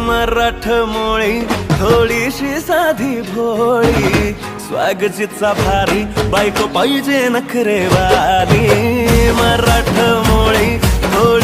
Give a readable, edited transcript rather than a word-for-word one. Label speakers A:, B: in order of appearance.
A: मराठमोळी थोडीशी साधी भोळी स्वागतीचा भारी बायको पाहिजे नखरेवाली मराठमोळी थोडी